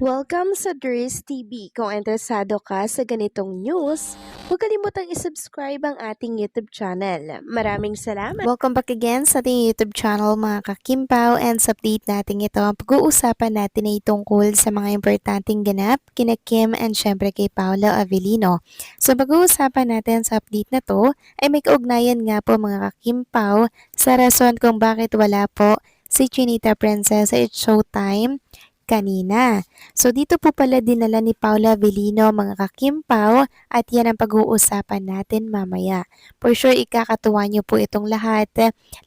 Welcome sa Dries TV. Kung interesado ka sa ganitong news, huwag kalimutang isubscribe ang ating YouTube channel. Maraming salamat! Welcome back again sa ating YouTube channel mga kakimpaw, and sa update natin ito, ang pag-uusapan natin ay tungkol sa mga importanteng ganap kina Kim and syempre kay Paolo Avellino. So pag-uusapan natin sa update na to ay may kaugnayan nga po mga kakimpaw sa rason kung bakit wala po si Chinita Princess sa It's Showtime kanina. So dito po pala dinala ni Paula Avellino mga kakimpaw, at yan ang pag-uusapan natin mamaya. For sure ikakatuwa nyo po itong lahat,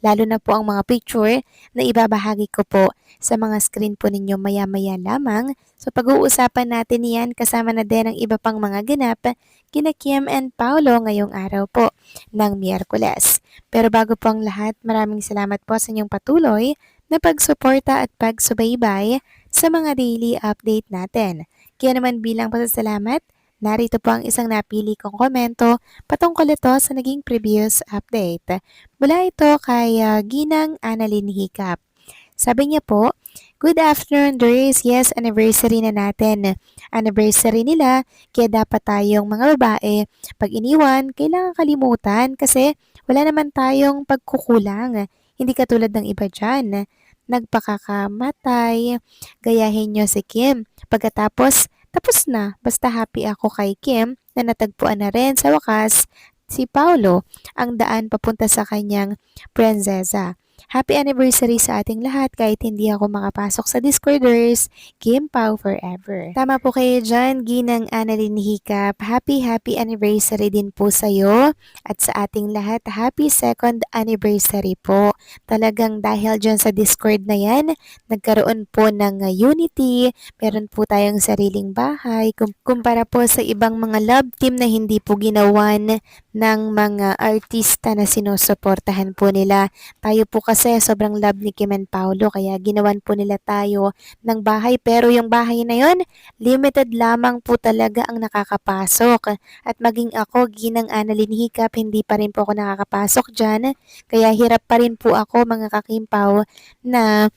lalo na po ang mga picture na ibabahagi ko po sa mga screen po ninyo maya-maya lamang. So pag-uusapan natin yan kasama na din ang iba pang mga ganap kina Kim and Paolo ngayong araw po ng Miyerkules. Pero bago po ang lahat, maraming salamat po sa inyong patuloy na pagsuporta at pagsubaybay sa mga daily update natin. Kaya naman bilang pasasalamat, narito po ang isang napili kong komento patungkol ito sa naging previous update. Mula ito kay Ginang Annalyn Hicap. Sabi niya po, "Good afternoon, Dries. Yes, anniversary na natin. Anniversary nila, kaya dapat tayong mga babae, pag iniwan, kailangan kalimutan kasi wala naman tayong pagkukulang. Hindi katulad ng iba dyan. Nagpakakamatay, gayahin nyo si Kim. Pagkatapos, tapos na. Basta happy ako kay Kim na natagpuan na rin sa wakas si Paolo ang daan papunta sa kanyang prinsesa. Happy anniversary sa ating lahat kahit hindi ako makapasok sa Discorders. Kim Pao forever." Tama po kayo dyan, Ginang Annalyn Hicap. Happy anniversary din po sa'yo at sa ating lahat. Happy second anniversary po. Talagang dahil dyan sa Discord na yan, nagkaroon po ng unity, meron po tayong sariling bahay, kumpara po sa ibang mga love team na hindi po ginawan ng mga artista na sinusuportahan po nila. Tayo po kasi sobrang love ni Kim and Paolo kaya ginawan po nila tayo ng bahay, pero yung bahay na yon limited lamang po talaga ang nakakapasok. At maging ako, Ginang Annalyn Hicap, hindi pa rin po ako nakakapasok dyan. Kaya hirap pa rin po ako mga kakimpaw na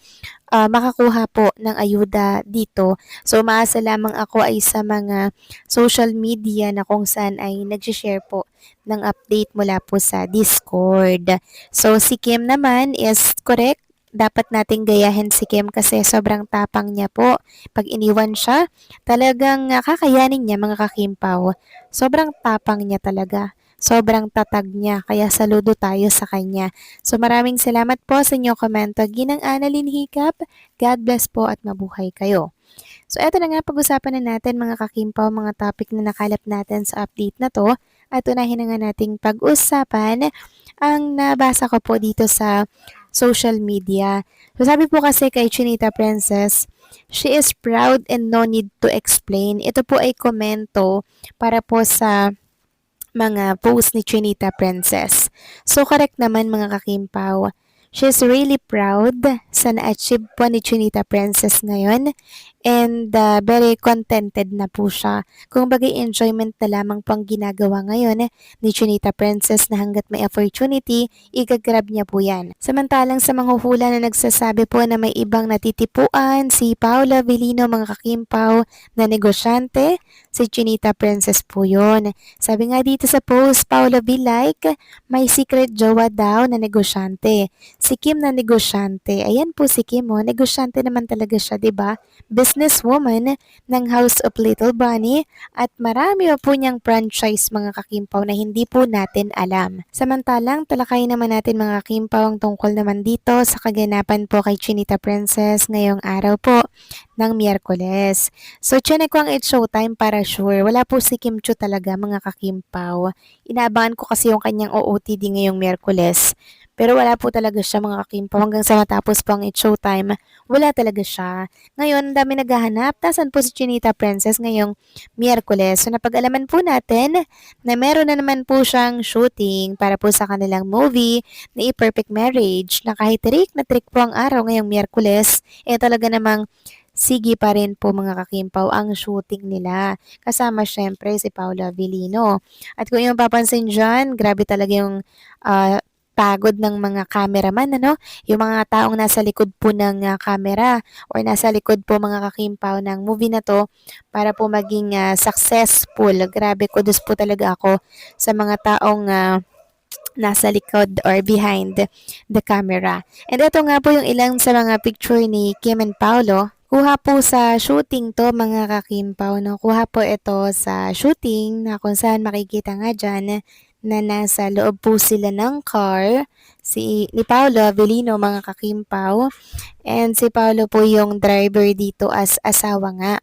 makakuha po ng ayuda dito. So umaasa lamang ako ay sa mga social media na kung saan ay nag-share po ng update mula po sa Discord. So si Kim naman is correct. Dapat nating gayahin si Kim kasi sobrang tapang niya po. Pag iniwan siya, talagang kakayanin niya mga kakimpaw. Sobrang tapang niya talaga. Sobrang tatag niya, kaya saludo tayo sa kanya. So maraming salamat po sa inyong komento, Ginang Annalyn Hicap. God bless po at mabuhay kayo. So eto na nga, pag-usapan na natin mga kakimpaw, mga topic na nakalap natin sa update na to. At unahin na nga nating pag-usapan ang nabasa ko po dito sa social media. So sabi po kasi kay Chinita Princess, "She is proud and no need to explain." Ito po ay komento para po sa mga post ni Chinita Princess. So correct naman mga kakimpaw. She's really proud sa na-achieve po ni Chinita Princess ngayon, and very contented na po siya. Kung bagay enjoyment na lamang po ang ginagawa ngayon ni Chinita Princess na hanggat may opportunity, igagrab niya po yan. Samantalang sa mga hula na nagsasabi po na may ibang natitipuan, si Paula Avellino mga kakimpaw na negosyante, si Chinita Princess po yun. Sabi nga dito sa post, Paula be like, may secret jowa daw na negosyante. Si Kim na negosyante. Ayan po si Kim, oh. Negosyante naman talaga siya, 'di ba? Businesswoman ng House of Little Bunny, at marami pa po niyang franchise mga kakimpaw na hindi po natin alam. Samantalang talakayin naman natin mga kakimpaw ang tungkol naman dito sa kaganapan po kay Chinita Princess ngayong araw po ng Miyerkules. So, chinek ko ang It's Showtime para sure. Wala po si Kim Chu talaga mga kakimpaw. Inaabangan ko kasi yung kanyang OOTD ngayong Miyerkules. Pero wala po talaga siya mga kakimpaw hanggang sa matapos po ang It's Showtime. Wala talaga siya. Ngayon, dami naghahanap. Tasan po si Chinita Princess ngayong Miyerkules. So, napag-alaman po natin na meron na naman po siyang shooting para po sa kanilang movie na A Perfect Marriage, na kahit trick na trick po ang araw ngayong Miyerkules, talaga namang sige pa rin po mga kakimpaw ang shooting nila. Kasama syempre si Paula Avellino. At kung yung papansin dyan, grabe talaga yung pagod ng mga cameraman, ano? Yung mga taong nasa likod po ng camera or nasa likod po mga kakimpaw ng movie na to para po maging successful. Grabe, kudos po talaga ako sa mga taong nasa likod or behind the camera. And ito nga po yung ilang sa mga picture ni Kim and Paolo. Kuha po sa shooting to mga kakimpaw, no? Kuha po ito sa shooting na kung saan makikita nga dyan na nasa loob po sila ng car ni Paolo Avellino mga kakimpaw. And si Paolo po yung driver dito as asawa nga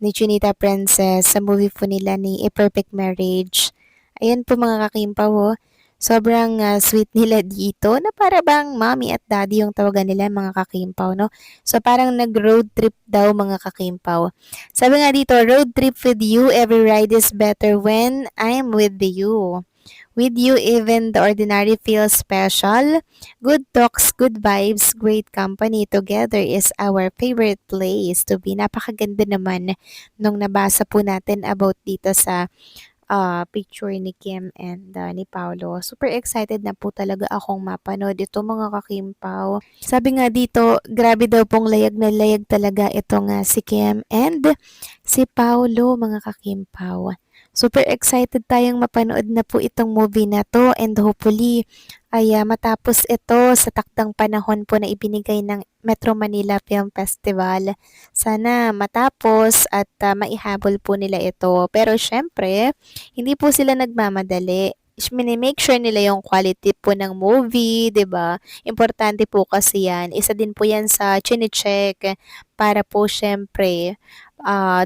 ni Chinita Princess sa movie po nila ni A Perfect Marriage. Ayan po mga kakimpaw, oh. Sobrang sweet nila dito na para bang mommy at daddy yung tawagan nila mga kakimpaw, no? So parang nag-road trip daw mga kakimpaw. Sabi nga dito, road trip with you, every ride is better when I'm with you. With you, even the ordinary feels special. Good talks, good vibes, great company together is our favorite place to be. Napakaganda naman nung nabasa po natin about dito sa picture ni Kim and ni Paolo. Super excited na po talaga akong mapanood ito mga kakimpaw. Sabi nga dito, grabe daw pong layag na layag talaga itong si Kim and si Paolo mga kakimpaw. Super excited tayong mapanood na po itong movie na to and hopefully ay matapos ito sa takdang panahon po na ibinigay ng Metro Manila Film Festival. Sana matapos at maihabol po nila ito. Pero syempre, hindi po sila nagmamadali. Make sure nila yung quality po ng movie, 'di ba? Importante po kasi 'yan. Isa din po 'yan sa chine-check para po syempre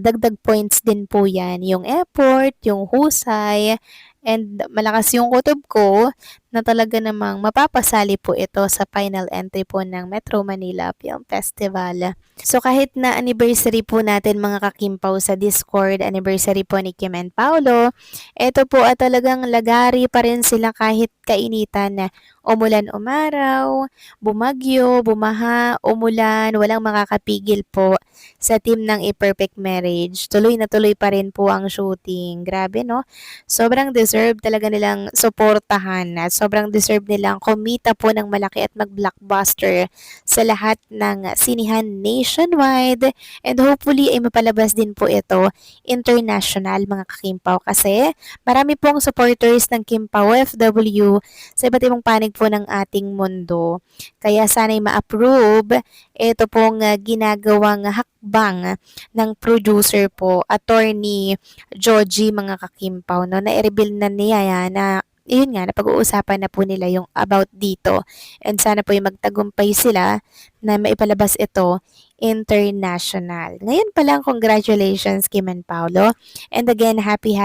dagdag points din po 'yan, yung effort, yung husay, and malakas yung kutob ko na talaga namang mapapasali po ito sa final entry po ng Metro Manila Film Festival. So kahit na anniversary po natin mga kakimpaw sa Discord, anniversary po ni Kim and Paolo, ito po at talagang lagari pa rin sila kahit kainitan na umulan umaraw, bumagyo, bumaha, umulan, walang makakapigil po sa team ng A Perfect Marriage. Tuloy na tuloy pa rin po ang shooting. Grabe, no? Sobrang deserve talaga nilang suportahan at sobrang deserve nilang kumita po ng malaki at mag-blockbuster sa lahat ng sinihan nationwide, and hopefully ay mapalabas din po ito international mga kakimpaw kasi marami pong supporters ng Kimpaw FW sa iba't ibang panig po ng ating mundo. Kaya sana'y ma-approve ito pong ginagawang hakbang ng producer po, attorney Joji mga kakimpaw, no, na i-reveal na niya yan na yun nga, napag-uusapan na po nila yung about dito. And sana po yung magtagumpay sila na maipalabas ito international. Ngayon pa lang, congratulations Kim and Paolo. And again, happy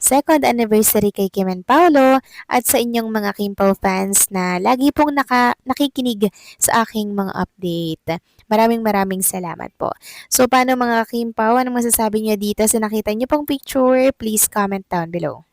second anniversary kay Kim and Paolo at sa inyong mga Kimpaw fans na lagi pong nakikinig sa aking mga update. Maraming salamat po. So, paano mga Kimpaw? Anong masasabi niyo dito sa nakita niyo pong picture? Please comment down below.